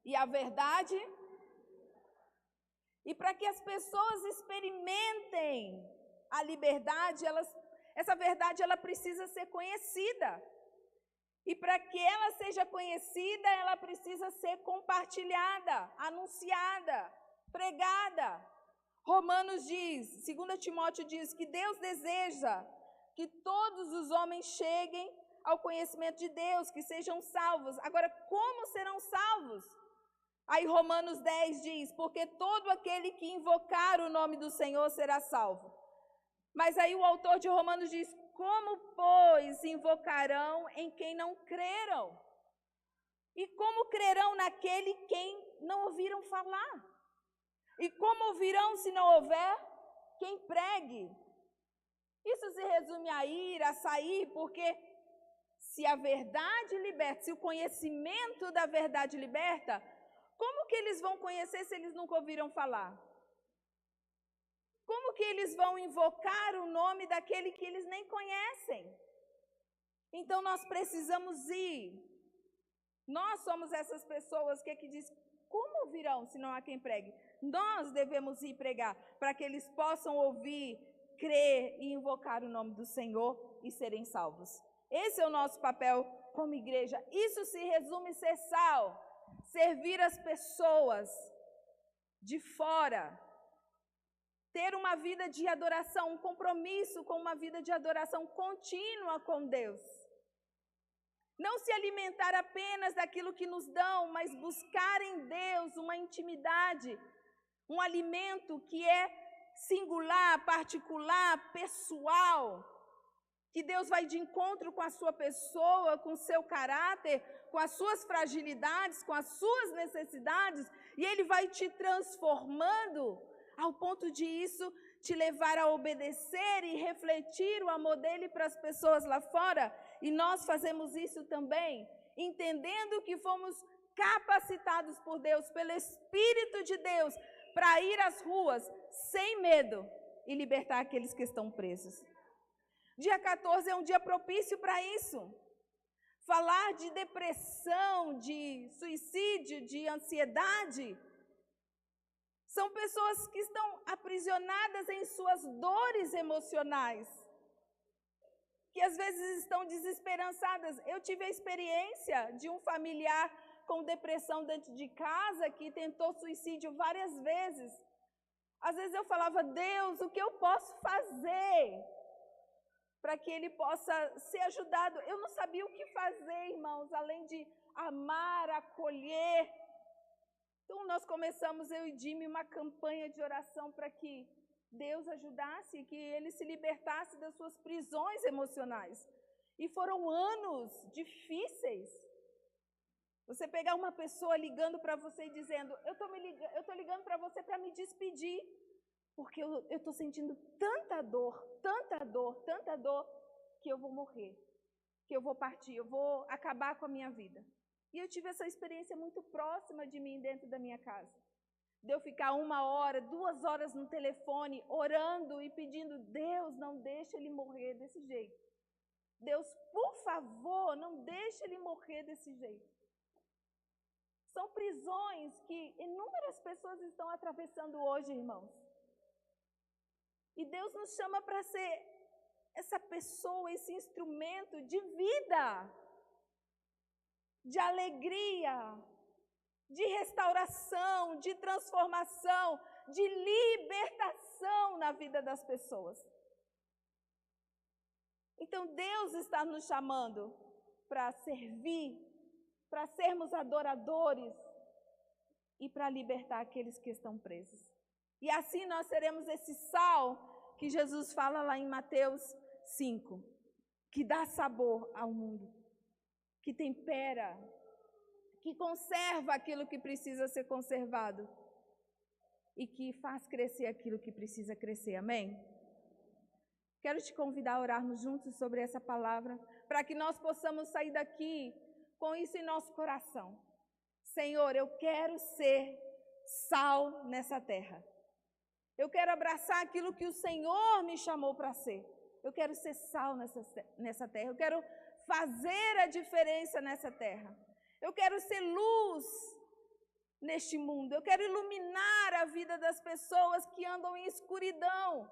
e a verdade. E para que as pessoas experimentem a liberdade, essa verdade ela precisa ser conhecida. E para que ela seja conhecida, ela precisa ser compartilhada, anunciada, pregada. Romanos diz, 2 Timóteo diz que Deus deseja que todos os homens cheguem ao conhecimento de Deus, que sejam salvos. Agora, como serão salvos? Aí Romanos 10 diz, porque todo aquele que invocar o nome do Senhor será salvo. Mas aí o autor de Romanos diz, como, pois, invocarão em quem não creram? E como crerão naquele quem não ouviram falar? E como ouvirão se não houver quem pregue? Isso se resume a ir, a sair, porque se a verdade liberta, se o conhecimento da verdade liberta, como que eles vão conhecer se eles nunca ouviram falar? Como que eles vão invocar o nome daquele que eles nem conhecem? Então nós precisamos ir. Nós somos essas pessoas que aqui diz, como ouvirão se não há quem pregue? Nós devemos ir pregar para que eles possam ouvir, crer e invocar o nome do Senhor e serem salvos. Esse é o nosso papel como igreja. Isso se resume ser sal, servir as pessoas de fora, ter uma vida de adoração, um compromisso com uma vida de adoração contínua com Deus. Não se alimentar apenas daquilo que nos dão, mas buscar em Deus uma intimidade, um alimento que é singular, particular, pessoal, que Deus vai de encontro com a sua pessoa, com o seu caráter, com as suas fragilidades, com as suas necessidades, e Ele vai te transformando ao ponto de isso te levar a obedecer e refletir o amor dEle para as pessoas lá fora. E nós fazemos isso também, entendendo que fomos capacitados por Deus, pelo Espírito de Deus, para ir às ruas sem medo e libertar aqueles que estão presos. Dia 14 é um dia propício para isso. Falar de depressão, de suicídio, de ansiedade. São pessoas que estão aprisionadas em suas dores emocionais, que às vezes estão desesperançadas. Eu tive a experiência de um familiar com depressão dentro de casa, que tentou suicídio várias vezes. Às vezes eu falava, Deus, o que eu posso fazer para que ele possa ser ajudado? Eu não sabia o que fazer, irmãos, além de amar, acolher. Então nós começamos, eu e Jimmy, uma campanha de oração para que Deus ajudasse, que ele se libertasse das suas prisões emocionais. E foram anos difíceis. Você pegar uma pessoa ligando para você e dizendo, eu estou ligando para você para me despedir, porque eu estou sentindo tanta dor, que eu vou morrer, que eu vou partir, eu vou acabar com a minha vida. E eu tive essa experiência muito próxima de mim dentro da minha casa. De eu ficar 1 hora, 2 horas no telefone, orando e pedindo, Deus, não deixe ele morrer desse jeito. Deus, por favor, não deixe ele morrer desse jeito. São prisões que inúmeras pessoas estão atravessando hoje, irmãos. E Deus nos chama para ser essa pessoa, esse instrumento de vida, de alegria, de restauração, de transformação, de libertação na vida das pessoas. Então Deus está nos chamando para servir, para sermos adoradores e para libertar aqueles que estão presos. E assim nós seremos esse sal que Jesus fala lá em Mateus 5, que dá sabor ao mundo, que tempera, que conserva aquilo que precisa ser conservado e que faz crescer aquilo que precisa crescer. Amém? Quero te convidar a orarmos juntos sobre essa palavra, para que nós possamos sair daqui com isso em nosso coração. Senhor, eu quero ser sal nessa terra. Eu quero abraçar aquilo que o Senhor me chamou para ser. Eu quero ser sal nessa terra. Eu quero fazer a diferença nessa terra. Eu quero ser luz neste mundo. Eu quero iluminar a vida das pessoas que andam em escuridão,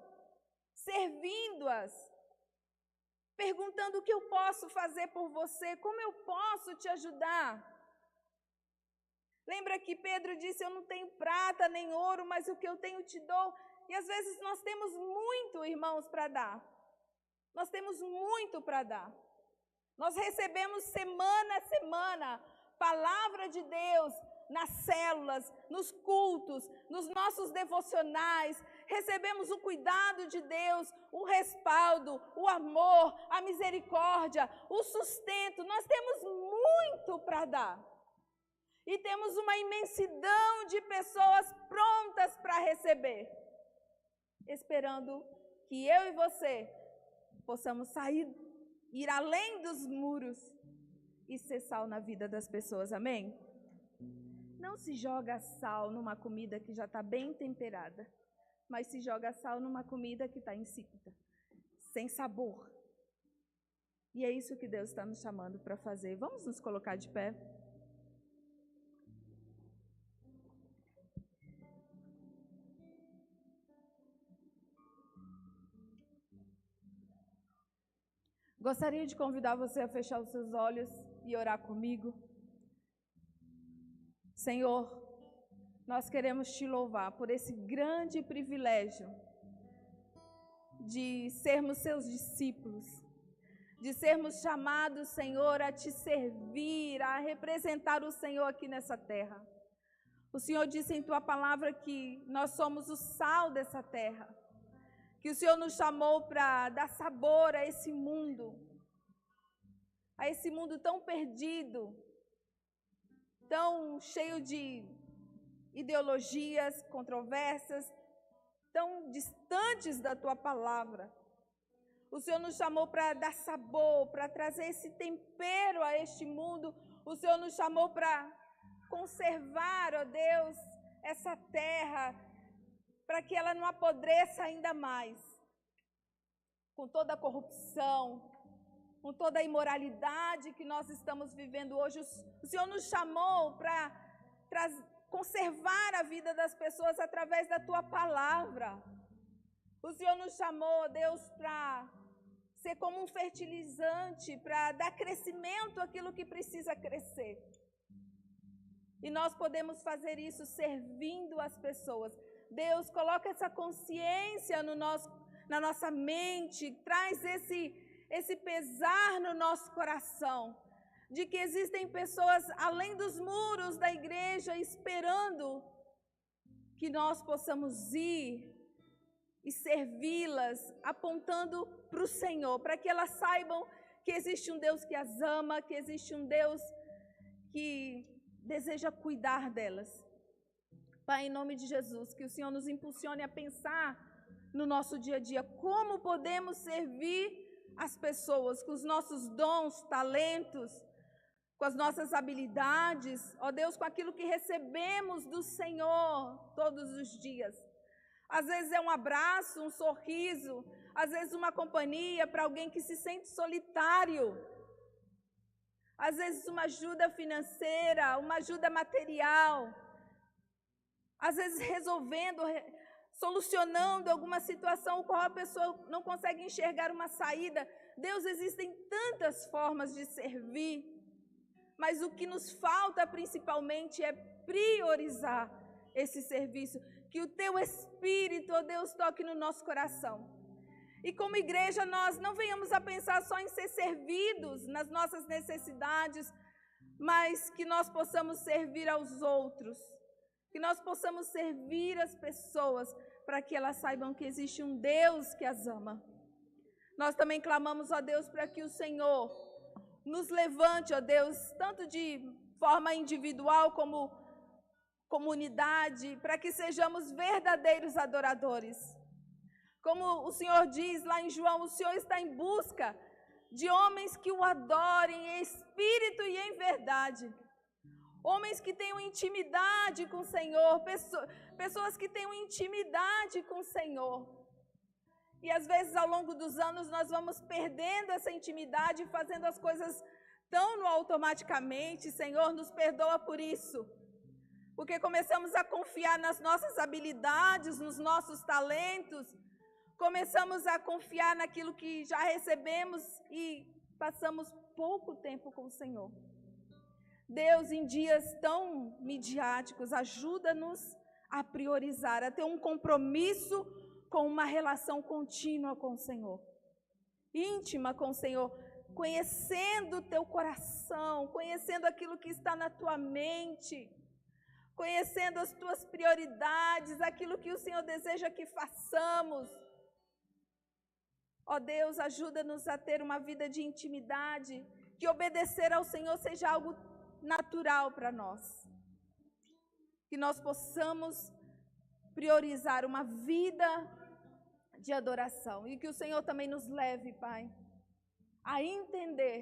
servindo-as, perguntando o que eu posso fazer por você, como eu posso te ajudar. Lembra que Pedro disse, eu não tenho prata nem ouro, mas o que eu tenho te dou. E às vezes nós temos muito, irmãos, para dar. Nós temos muito para dar. Nós recebemos semana a semana palavra de Deus nas células, nos cultos, nos nossos devocionais. Recebemos o cuidado de Deus, o respaldo, o amor, a misericórdia, o sustento. Nós temos muito para dar. E temos uma imensidão de pessoas prontas para receber, esperando que eu e você possamos sair, ir além dos muros e ser sal na vida das pessoas. Amém? Não se joga sal numa comida que já está bem temperada, mas se joga sal numa comida que está insípida, sem sabor. E é isso que Deus está nos chamando para fazer. Vamos nos colocar de pé? Gostaria de convidar você a fechar os seus olhos e orar comigo. Senhor, nós queremos te louvar por esse grande privilégio de sermos seus discípulos, de sermos chamados, Senhor, a te servir, a representar o Senhor aqui nessa terra. O Senhor disse em tua palavra que nós somos o sal dessa terra, que o Senhor nos chamou para dar sabor a esse mundo tão perdido, tão cheio de ideologias, controvérsias, tão distantes da tua palavra. O Senhor nos chamou para dar sabor, para trazer esse tempero a este mundo. O Senhor nos chamou para conservar, ó Deus, essa terra, para que ela não apodreça ainda mais, com toda a corrupção, com toda a imoralidade que nós estamos vivendo hoje. O Senhor nos chamou para conservar a vida das pessoas através da tua palavra. O Senhor nos chamou, Deus, para ser como um fertilizante, para dar crescimento àquilo que precisa crescer. E nós podemos fazer isso servindo as pessoas. Deus, coloca essa consciência na nossa mente, traz esse pesar no nosso coração, de que existem pessoas além dos muros da igreja esperando que nós possamos ir e servi-las, apontando para o Senhor, para que elas saibam que existe um Deus que as ama, que existe um Deus que deseja cuidar delas. Pai, em nome de Jesus, que o Senhor nos impulsione a pensar no nosso dia a dia, como podemos servir as pessoas com os nossos dons, talentos, com as nossas habilidades, ó Deus, com aquilo que recebemos do Senhor todos os dias. Às vezes é um abraço, um sorriso, às vezes uma companhia para alguém que se sente solitário, às vezes uma ajuda financeira, uma ajuda material, às vezes solucionando alguma situação com a pessoa não consegue enxergar uma saída. Deus, existem tantas formas de servir, mas o que nos falta principalmente é priorizar esse serviço, que o teu Espírito, ó Deus, toque no nosso coração. E como igreja nós não venhamos a pensar só em ser servidos nas nossas necessidades, mas que nós possamos servir aos outros, que nós possamos servir as pessoas, para que elas saibam que existe um Deus que as ama. Nós também clamamos, ó Deus, para que o Senhor nos levante, ó Deus, tanto de forma individual como comunidade, para que sejamos verdadeiros adoradores. Como o Senhor diz lá em João, o Senhor está em busca de homens que o adorem em espírito e em verdade. Homens que tenham intimidade com o Senhor, pessoas que tenham intimidade com o Senhor. E às vezes ao longo dos anos nós vamos perdendo essa intimidade, fazendo as coisas tão no automaticamente. Senhor, nos perdoa por isso. Porque começamos a confiar nas nossas habilidades, nos nossos talentos, começamos a confiar naquilo que já recebemos e passamos pouco tempo com o Senhor. Deus, em dias tão midiáticos, ajuda-nos a priorizar, a ter um compromisso com uma relação contínua com o Senhor, íntima com o Senhor, conhecendo o teu coração, conhecendo aquilo que está na tua mente, conhecendo as tuas prioridades, aquilo que o Senhor deseja que façamos. Ó Deus, ajuda-nos a ter uma vida de intimidade, que obedecer ao Senhor seja algo natural para nós. Que nós possamos priorizar uma vida de adoração. E que o Senhor também nos leve, Pai, a entender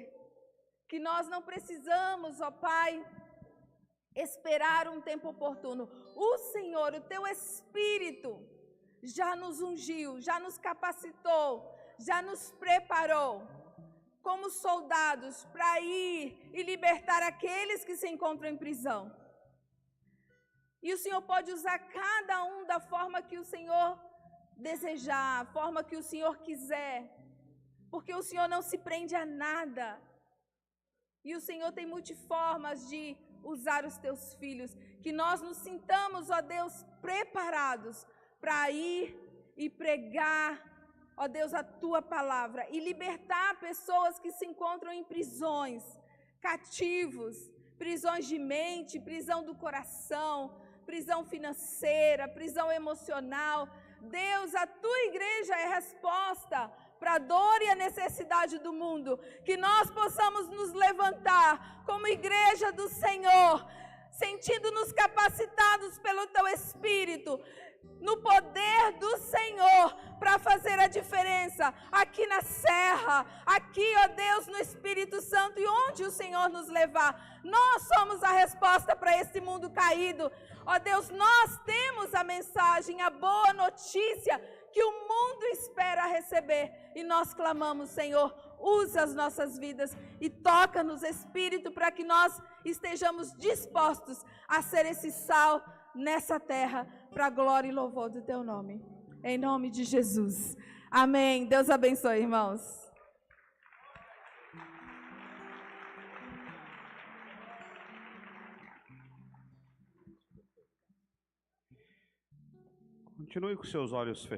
que nós não precisamos, ó Pai, esperar um tempo oportuno. O Senhor, o teu Espírito, já nos ungiu, já nos capacitou, já nos preparou como soldados para ir e libertar aqueles que se encontram em prisão. E o Senhor pode usar cada um da forma que o Senhor desejar, a forma que o Senhor quiser, porque o Senhor não se prende a nada. E o Senhor tem multiformas de usar os teus filhos. Que nós nos sintamos, ó Deus, preparados para ir e pregar, ó Deus, a tua palavra e libertar pessoas que se encontram em prisões, cativos, prisões de mente, prisão do coração, prisão financeira, prisão emocional. Deus, a tua igreja é resposta para a dor e a necessidade do mundo. Que nós possamos nos levantar como igreja do Senhor, sentindo-nos capacitados pelo teu Espírito, no poder do Senhor, para fazer a diferença aqui na Serra, aqui, ó Deus, no Espírito Santo, e onde o Senhor nos levar. Nós somos a resposta para esse mundo caído. Ó Deus, nós temos a mensagem, a boa notícia que o mundo espera receber. E nós clamamos, Senhor, usa as nossas vidas e toca-nos, Espírito, para que nós estejamos dispostos a ser esse sal nessa terra, para a glória e louvor do teu nome. Em nome de Jesus. Amém. Deus abençoe, irmãos. Continue com seus olhos fechados.